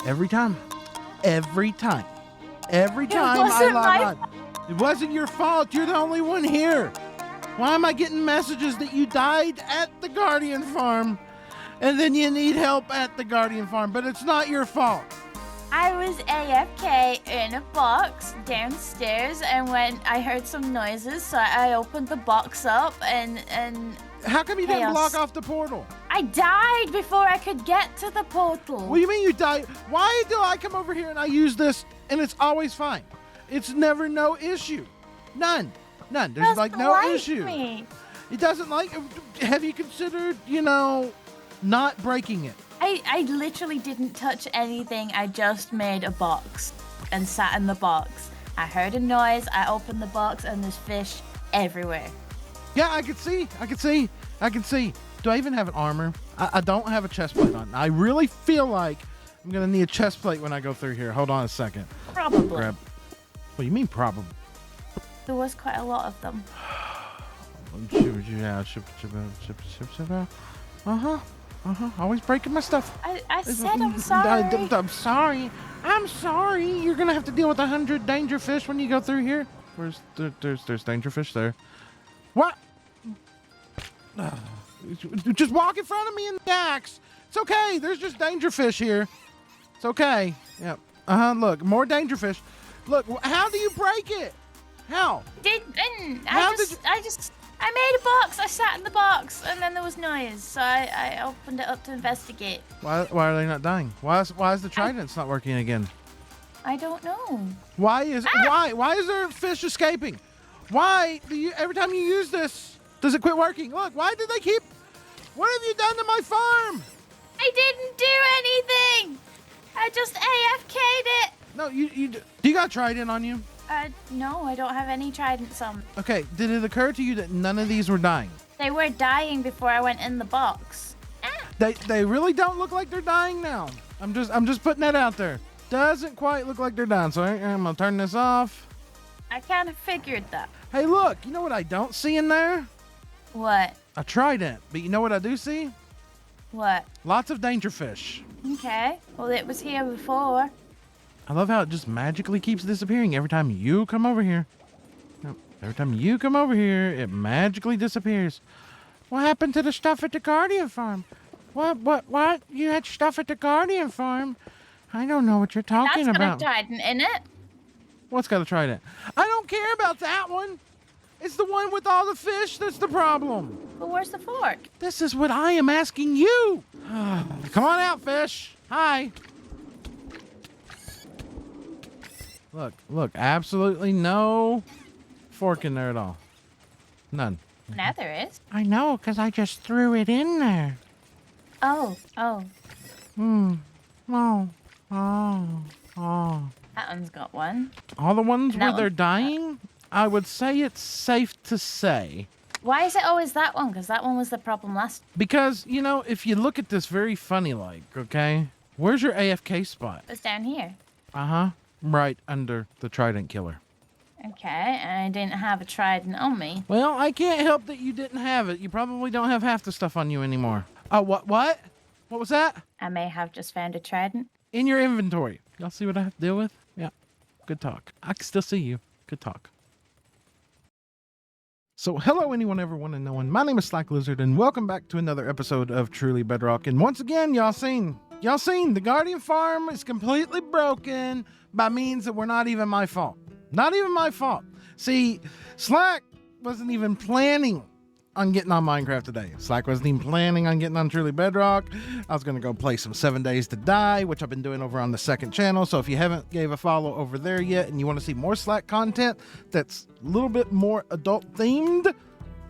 Every time. Every time. Every time I wasn't log my on. It wasn't your fault. You're the only one here. Why am I getting messages that you died at the Guardian Farm and then you need help at the Guardian Farm, but it's not your fault? I was AFK in a box downstairs, and when I heard some noises, so I opened the box up and How come you didn't chaos. block off the portal? I died before I could get to the portal. What do you mean you died? Why do I come over here and I use this and it's always fine? It's never no issue. None. There's Doesn't like no like issue. me. It doesn't like. Have you considered, not breaking it? I literally didn't touch anything. I just made a box and sat in the box. I heard a noise. I opened the box and there's fish everywhere. Yeah, I can see. Do I even have an armor? I don't have a chest plate on. I really feel like I'm gonna need a chest plate when I go through here. Hold on a second. Probably. Grab. What do you mean probably? There was quite a lot of them. Yeah, ship. Always breaking my stuff. I said I'm sorry. I'm sorry. You're gonna have to deal with 100 danger fish when you go through here. There's danger fish there. What? Just walk in front of me in the axe. It's okay. There's just danger fish here. It's okay. Yep. Look, more danger fish. Look, how do you break it? How? I made a box. I sat in the box, and then there was noise, so I opened it up to investigate. Why are they not dying? Why is the trident's not working again? I don't know. Why is there fish escaping? Why do you every time you use this does it quit working? Look, why did they keep? What have you done to my farm? I didn't do anything. I just AFK'd it. No, do you got trident on you? No, I don't have any tridents on. Okay, did it occur to you that none of these were dying? They were dying before I went in the box. They really don't look like they're dying now. I'm just putting that out there. Doesn't quite look like they're dying, so I'm gonna turn this off. I kind of figured that. Hey, look, you know what I don't see in there? What? A trident. But you know what I do see? What? Lots of danger fish. Okay. Well, it was here before. I love how it just magically keeps disappearing every time you come over here. Nope. Every time you come over here, it magically disappears. What happened to the stuff at the Guardian Farm? What? You had stuff at the Guardian Farm? I don't know what you're talking about. That's got a trident in it. What's got a trident? I don't care about that one. It's the one with all the fish that's the problem. But where's the fork? This is what I am asking you. Come on out, fish. Hi. Look, absolutely no fork in there at all. None. Now there is. I know, because I just threw it in there. Oh. Oh. That one's got one. All the ones And where that they're one's dying? I would say it's safe to say. Why is it always that one? Because that one was the problem last. Because, if you look at this very funny like, okay? Where's your AFK spot? It was down here. Uh-huh. Right under the trident killer. Okay, and I didn't have a trident on me. Well, I can't help that you didn't have it. You probably don't have half the stuff on you anymore. Oh, what? What was that? I may have just found a trident. In your inventory. Y'all see what I have to deal with? Yeah. Good talk. I can still see you. Good talk. So, hello anyone, everyone, and no one. My name is SlackLizard, and welcome back to another episode of Truly Bedrock. And once again, y'all seen, the Guardian Farm is completely broken by means that were not even my fault. Not even my fault. See, Slack wasn't even planning on getting on Minecraft today. Slack wasn't even planning on getting on Truly Bedrock. I was going to go play some 7 Days to Die, which I've been doing over on the second channel. So if you haven't gave a follow over there yet and you want to see more Slack content that's a little bit more adult themed,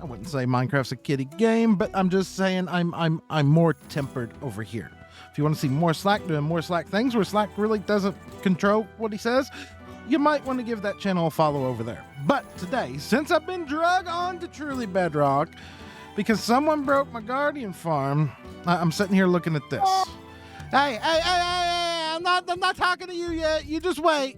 I wouldn't say Minecraft's a kiddie game, but I'm just saying I'm more tempered over here. If you want to see more Slack doing more Slack things where Slack really doesn't control what he says, you might want to give that channel a follow over there. But today, since I've been drug on to Truly Bedrock because someone broke my Guardian Farm, I'm sitting here looking at this. Hey, I'm not talking to you yet. You just wait.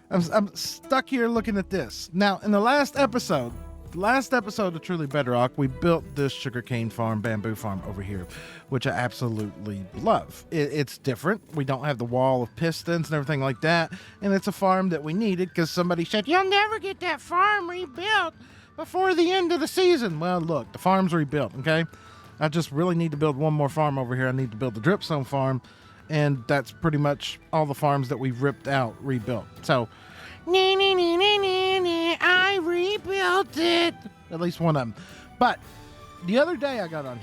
I'm stuck here looking at this. Now, in the last episode, last episode of Truly Bedrock, we built this sugarcane farm, bamboo farm over here, which I absolutely love. It's different. We don't have the wall of pistons and everything like that. And it's a farm that we needed because somebody said, you'll never get that farm rebuilt before the end of the season. Well, look, the farm's rebuilt, okay? I just really need to build one more farm over here. I need to build the dripstone farm. And that's pretty much all the farms that we've ripped out, rebuilt. So, I rebuilt it. At least one of them. But the other day I got on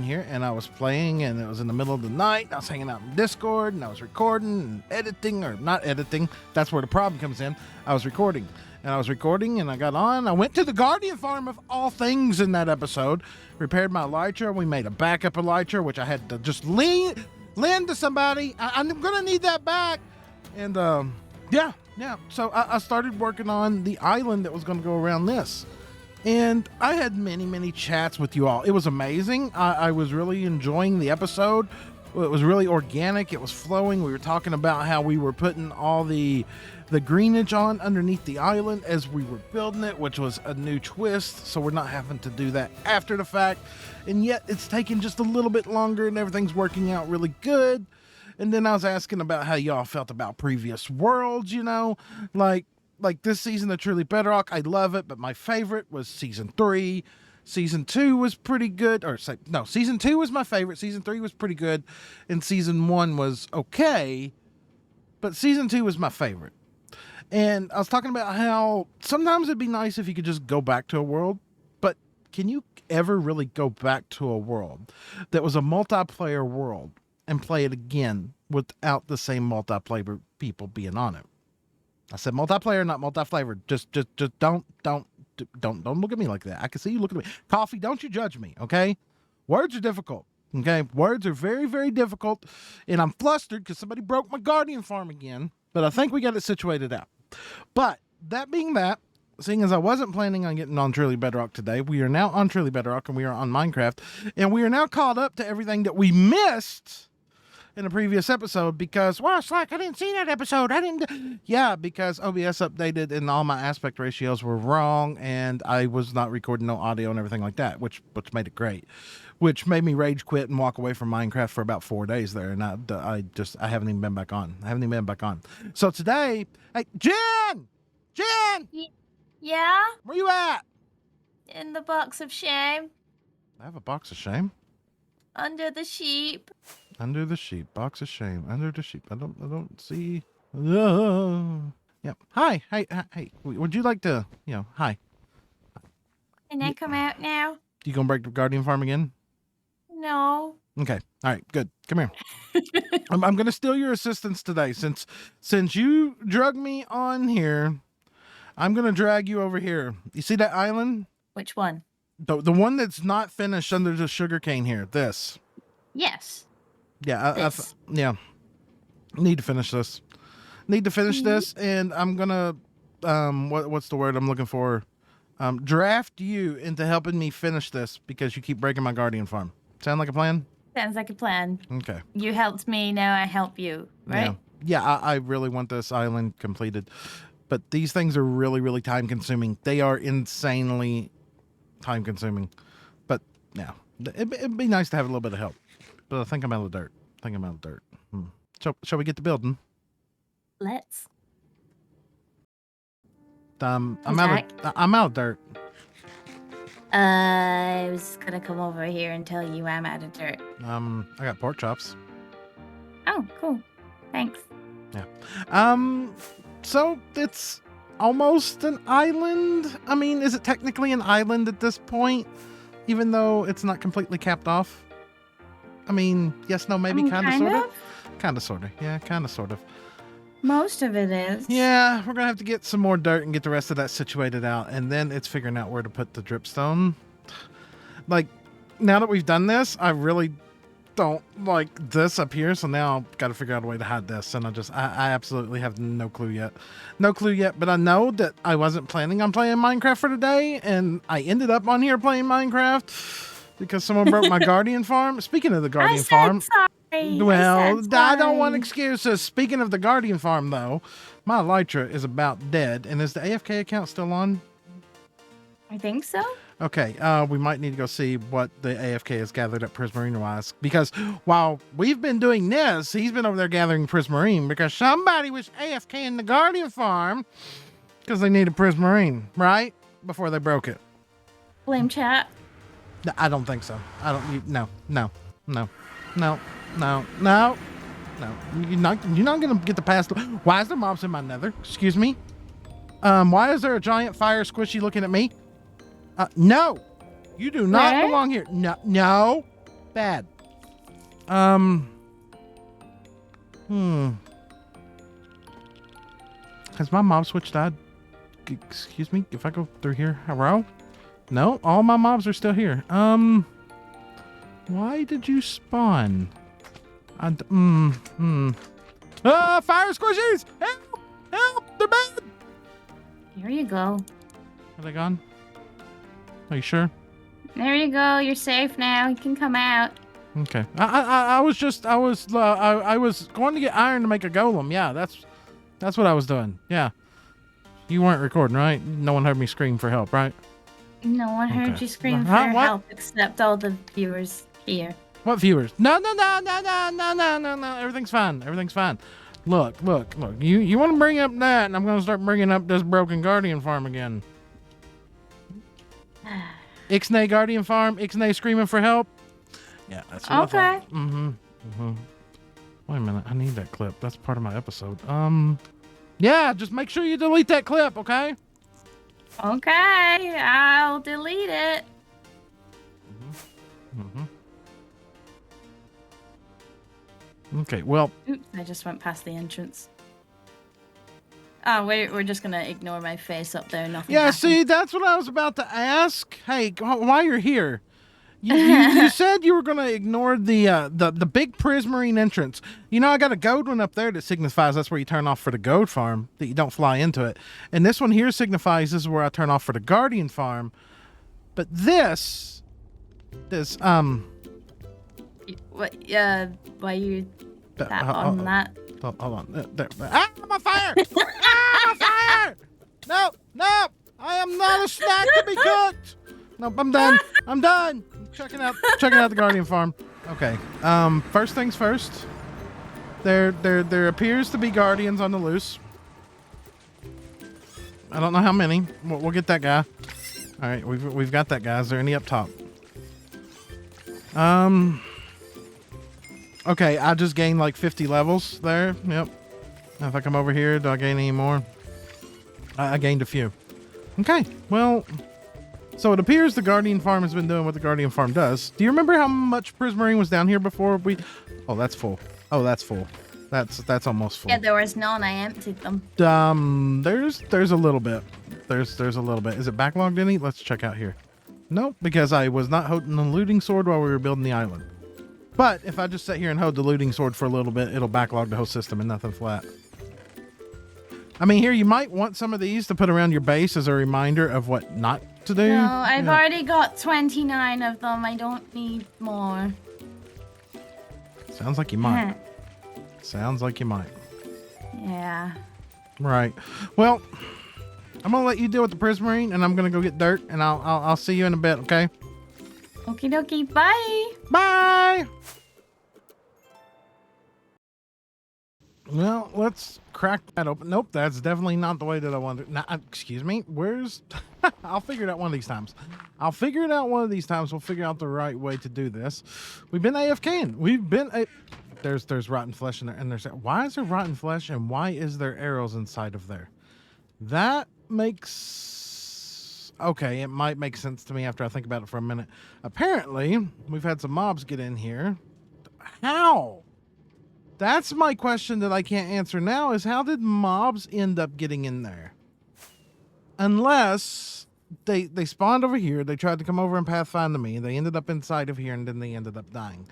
here and I was playing, and it was in the middle of the night. I was hanging out in Discord and I was recording and editing, or not editing. That's where the problem comes in. I was recording and I got on. I went to the Guardian farm of all things in that episode, repaired my elytra. We made a backup elytra, which I had to just lend to somebody. I'm going to need that back. And, yeah. So I started working on the island that was going to go around this. And I had many chats with you all. It was amazing. I was really enjoying the episode. It was really organic. It was flowing. We were talking about how we were putting all the greenage on underneath the island as we were building it, which was a new twist. So we're not having to do that after the fact. And yet it's taking just a little bit longer and everything's working out really good. And then I was asking about how y'all felt about previous worlds, like this season of Truly Bedrock. I love it, but my favorite was season 3. Season 2 was pretty good. Season 2 was my favorite. Season 3 was pretty good. And season 1 was okay. But season 2 was my favorite. And I was talking about how sometimes it'd be nice if you could just go back to a world. But can you ever really go back to a world that was a multiplayer world and play it again without the same multiplayer people being on it? I said multiplayer, not multi-flavored. Just don't look at me like that. I can see you looking at me. Coffee, don't you judge me, okay? Words are difficult, okay? Words are very, very difficult, and I'm flustered because somebody broke my Guardian farm again, but I think we got it situated out. But that being that, seeing as I wasn't planning on getting on Truly Bedrock today, we are now on Truly Bedrock, and we are on Minecraft, and we are now caught up to everything that we missed in a previous episode because, well, Slack, I didn't see that episode. Because OBS updated and all my aspect ratios were wrong, and I was not recording no audio and everything like that, which made it great, which made me rage quit and walk away from Minecraft for about 4 days there, and I haven't even been back on. So today, hey, Jen, Yeah? where you at? In the box of shame. I have a box of shame. Under the sheep. Under the sheep, box of shame. Under the sheep. I don't see. Yep. Hi. Would you like to? Hi. Can I come out now? You gonna break the Guardian farm again? No. Okay. All right. Good. Come here. I'm gonna steal your assistance today, since you drug me on here. I'm gonna drag you over here. You see that island? Which one? The one that's not finished under the sugarcane here. This. Yes. Yeah, yeah. Need to finish this. And I'm gonna what's the word I'm looking for? Draft you into helping me finish this because you keep breaking my Guardian farm. Sound like a plan? Sounds like a plan. Okay. You helped me, now I help you, right? Yeah, I really want this island completed. But these things are really, really time consuming. They are insanely time consuming. But yeah, it'd be nice to have a little bit of help. But I think I'm out of dirt. Shall we get to building? Let's. I'm out of dirt. I was gonna come over here and tell you I'm out of dirt. I got pork chops. Oh, cool. Thanks. Yeah. So it's almost an island. I mean, is it technically an island at this point? Even though it's not completely capped off? I mean, yes, no, maybe, kind of, sort of. Kind of, sort of. Yeah, kind of, sort of. Most of it is. Yeah, we're going to have to get some more dirt and get the rest of that situated out. And then it's figuring out where to put the dripstone. Like, now that we've done this, I really don't like this up here. So now I've got to figure out a way to hide this. And I absolutely have no clue yet. But I know that I wasn't planning on playing Minecraft for today. And I ended up on here playing Minecraft because someone broke my Guardian farm. Speaking of the Guardian farm. Sorry. Well, I don't want excuses. Speaking of the Guardian farm, though, my elytra is about dead. And is the AFK account still on? I think so. Okay, we might need to go see what the AFK has gathered at Prismarine-wise, because while we've been doing this, he's been over there gathering Prismarine, because somebody was AFK in the Guardian farm, because they needed Prismarine, right? Before they broke it. Blame chat. No, I don't think so. I don't, no. You're not gonna get the past. Why is there mobs in my nether? Excuse me? Why is there a giant fire squishy looking at me? No, you do not belong here. No, bad. Has my mob switch died? Excuse me, if I go through here, hello? No, all my mobs are still here. Why did you spawn? Fire squishies! Help! Help! They're bad! Here you go. Are they gone? Are you sure? There you go. You're safe now. You can come out. Okay. I was going to get iron to make a golem. Yeah, that's what I was doing. Yeah. You weren't recording, right? No one heard me scream for help, right? No one heard you scream for help except all the viewers here. What viewers? No. Everything's fine. Everything's fine. Look. You want to bring up that, and I'm going to start bringing up this broken Guardian farm again. Ixnay Guardian farm. Ixnay screaming for help. Yeah, that's what I thought. Wait a minute. I need that clip. That's part of my episode. Yeah, just make sure you delete that clip, okay? Okay, I'll delete it. Okay, well. Oops, I just went past the entrance. Oh, we're just gonna ignore my face up there. Nothing. Yeah, happened. see, that's what I was about to ask. Hey, while you're here, you said you were gonna ignore the big Prismarine entrance. You know, I got a gold one up there that signifies that's where you turn off for the gold farm, that you don't fly into it. And this one here signifies this is where I turn off for the Guardian farm. But this what? Why you tap on that? Hold on. There. Ah, I'm on fire! I'm on fire! No! I am not a snack to be cooked. Nope, I'm done. Checking out the Guardian farm. Okay. First things first. There appears to be guardians on the loose. I don't know how many. We'll get that guy. All right, we've got that guy. Is there any up top? Okay, I just gained like 50 levels there. Yep. Now if I come over here, do I gain any more? I gained a few. Okay, well, so it appears the Guardian farm has been doing what the Guardian farm does. Do you remember how much Prismarine was down here before we... Oh, that's full. That's full. That's almost full. Yeah, there was none. I emptied them. There's a little bit. There's a little bit. Is it backlogged any? Let's check out here. Nope, because I was not holding the looting sword while we were building the island. But if I just sit here and hold the looting sword for a little bit, it'll backlog the whole system and nothing flat. I mean, here, you might want some of these to put around your base as a reminder of what not to do. No, I've already got 29 of them. I don't need more. Sounds like you might. Sounds like you might. Yeah. Right. Well, I'm gonna let you deal with the Prismarine, and I'm gonna go get dirt, and I'll see you in a bit, okay? Okie dokie. Bye. Bye. Well, let's crack that open. Nope, that's definitely not the way that I wanted. Now, excuse me. Where's? I'll figure it out one of these times. We'll figure out the right way to do this. We've been AFKing. There's rotten flesh in there, and why is there rotten flesh, and why is there arrows inside of there? That makes okay. It might make sense to me after I think about it for a minute. Apparently, we've had some mobs get in here. How? That's my question that I can't answer now, is how did mobs end up getting in there? Unless they spawned over here, they tried to come over and pathfind to me, they ended up inside of here, and then they ended up dying.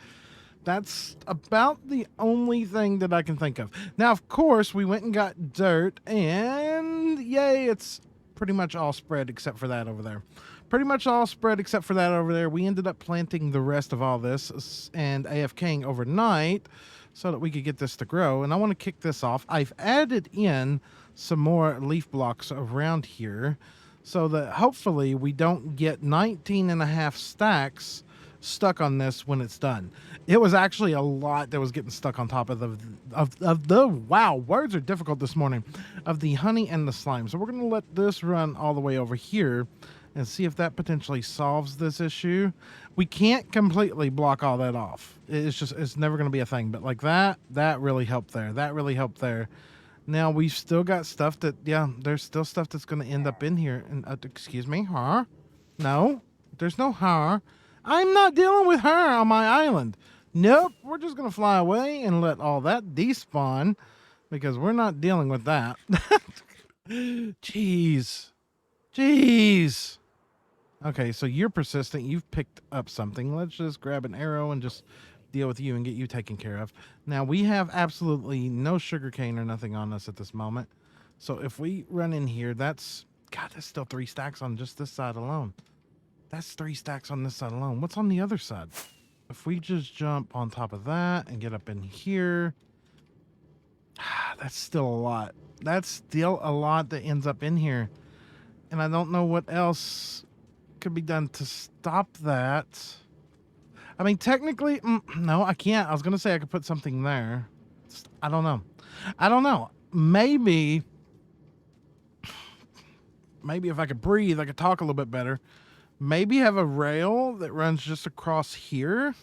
That's about the only thing that I can think of. Now, of course, we went and got dirt, and yay, it's pretty much all spread except for that over there. Pretty much all spread except for that over there. We ended up planting the rest of all this and AFKing overnight so that we could get this to grow. And I want to kick this off. I've added in some more leaf blocks around here so that hopefully we don't get 19 and a half stacks stuck on this when it's done. It was actually a lot that was getting stuck on top of the wow, words are difficult this morning, of the honey and the slime. So we're going to let this run all the way over here and see if that potentially solves this issue. We can't completely block all that off. It's never going to be a thing, but like that really helped there. That really helped there. Now we've still got stuff that, yeah, there's still stuff that's going to end up in here. And excuse me, huh? No, there's no her. I'm not dealing with her on my island. Nope, we're just going to fly away and let all that despawn because we're not dealing with that. Jeez. Jeez. Okay, so you're persistent. You've picked up something. Let's just grab an arrow and just deal with you and get you taken care of. Now, we have absolutely no sugarcane or nothing on us at this moment. So if we run in here, that's still 3 stacks on just this side alone. That's 3 stacks on this side alone. What's on the other side? If we just jump on top of that and get up in here, that's still a lot. That's still a lot that ends up in here. And I don't know what else could be done to stop that. I mean, technically, no, I can't. I was going to say I could put something there. I don't know. I don't know. Maybe if I could breathe, I could talk a little bit better. Maybe have a rail that runs just across here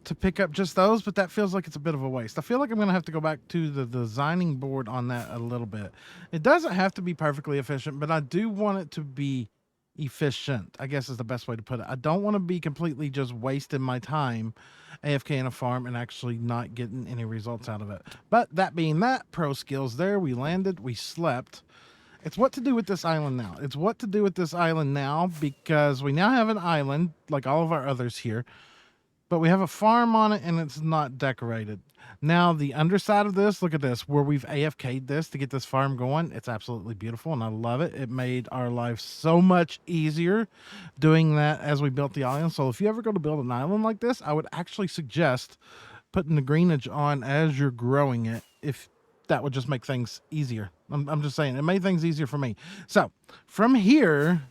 to pick up just those, but that feels like it's a bit of a waste. I feel like I'm going to have to go back to the designing board on that a little bit. It doesn't have to be perfectly efficient, but I do want it to be efficient, I guess is the best way to put it. I don't want to be completely just wasting my time AFK in a farm and actually not getting any results out of it. But that being that, pro skills there. We landed, we slept. It's what to do with this island now. It's what to do with this island now because we now have an island like all of our others here, but we have a farm on it and it's not decorated. Now the underside of this, look at this, where we've AFK'd this to get this farm going. It's absolutely beautiful and I love it. It made our life so much easier doing that as we built the island. So if you ever go to build an island like this, I would actually suggest putting the greenage on as you're growing it, if that would just make things easier. I'm just saying, it made things easier for me. So from here,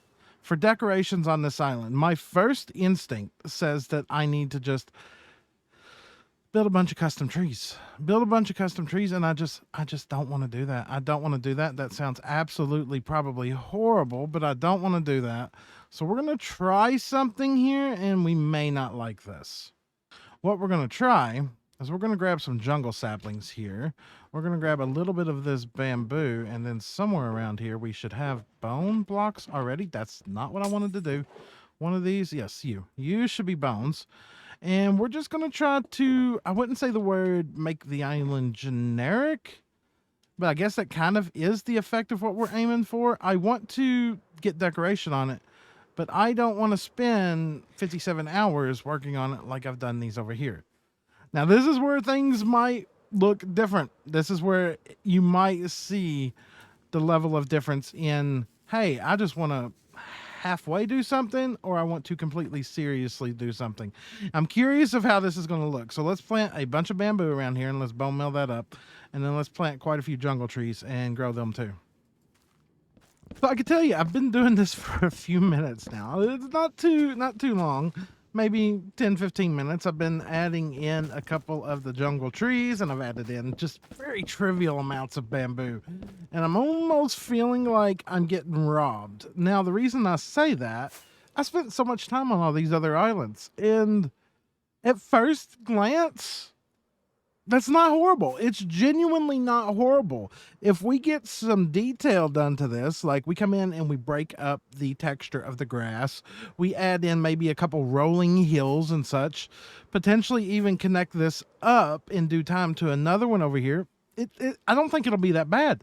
for decorations on this island, my first instinct says that I need to just build a bunch of custom trees. Build a bunch of custom trees, and I just don't want to do that. I don't want to do that. That sounds absolutely probably horrible, but I don't want to do that. So we're going to try something here, and we may not like this. What we're going to try is we're going to grab some jungle saplings here. We're going to grab a little bit of this bamboo, and then somewhere around here we should have bone blocks already. That's not what I wanted to do. One of these, yes, you should be bones. And we're just going to try to, I wouldn't say the word make the island generic, but I guess that kind of is the effect of what we're aiming for. I want to get decoration on it, but I don't want to spend 57 hours working on it like I've done these over here. Now, this is where things might look different. This is where you might see the level of difference in, hey, I just want to halfway do something, or I want to completely seriously do something. I'm curious of how this is going to look. So let's plant a bunch of bamboo around here and let's bone meal that up. And then let's plant quite a few jungle trees and grow them too. So I can tell you, I've been doing this for a few minutes now. It's not too long. Maybe 10, 15 minutes. I've been adding in a couple of the jungle trees, and I've added in just very trivial amounts of bamboo. And I'm almost feeling like I'm getting robbed. Now, the reason I say that, I spent so much time on all these other islands, and at first glance, that's not horrible. It's genuinely not horrible. If we get some detail done to this, like we come in and we break up the texture of the grass, we add in maybe a couple rolling hills and such, potentially even connect this up in due time to another one over here, I don't think it'll be that bad.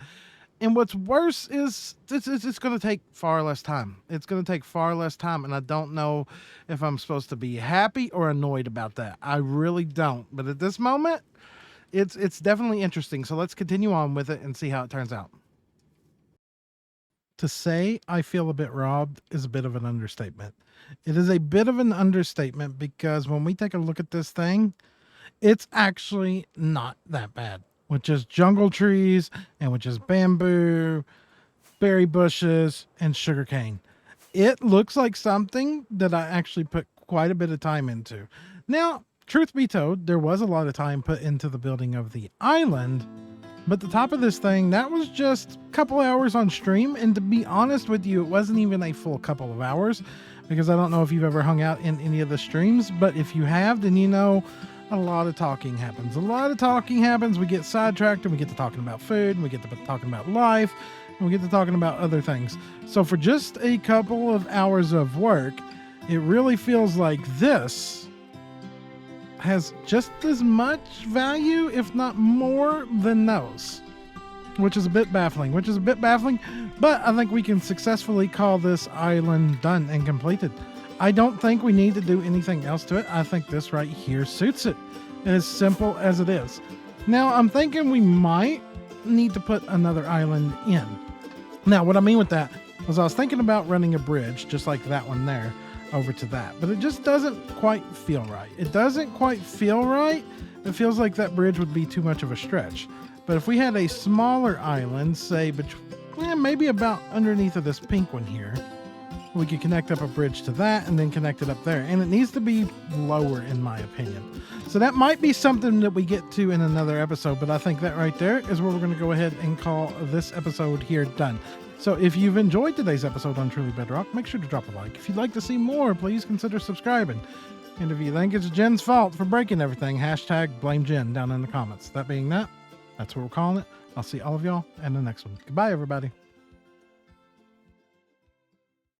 And what's worse is it's going to take far less time. It's going to take far less time, and I don't know if I'm supposed to be happy or annoyed about that. I really don't. But at this moment, it's definitely interesting. So let's continue on with it and see how it turns out. To say I feel a bit robbed is a bit of an understatement. It is a bit of an understatement because when we take a look at this thing, it's actually not that bad. With just jungle trees and with just bamboo, berry bushes, and sugarcane. It looks like something that I actually put quite a bit of time into. Now, truth be told, there was a lot of time put into the building of the island, but the top of this thing, that was just a couple hours on stream. And to be honest with you, it wasn't even a full couple of hours, because I don't know if you've ever hung out in any of the streams, but if you have, then you know a lot of talking happens. We get sidetracked and we get to talking about food, and we get to talking about life, and we get to talking about other things. So for just a couple of hours of work, it really feels like this has just as much value, if not more, than those, which is a bit baffling, but I think we can successfully call this island done and completed. I don't think we need to do anything else to it. I think this right here suits it, as simple as it is. Now, I'm thinking we might need to put another island in. Now, what I mean with that was I was thinking about running a bridge, just like that one there, over to that, but it just doesn't quite feel right. It feels like that bridge would be too much of a stretch. But if we had a smaller island, say, maybe about underneath of this pink one here, we could connect up a bridge to that and then connect it up there. And it needs to be lower, in my opinion. So that might be something that we get to in another episode, but I think that right there is where we're going to go ahead and call this episode here done. So if you've enjoyed today's episode on Truly Bedrock, make sure to drop a like. If you'd like to see more, please consider subscribing. And if you think it's Jen's fault for breaking everything, #blame Jen down in the comments. That being that, that's what we're calling it. I'll see all of y'all in the next one. Goodbye, everybody.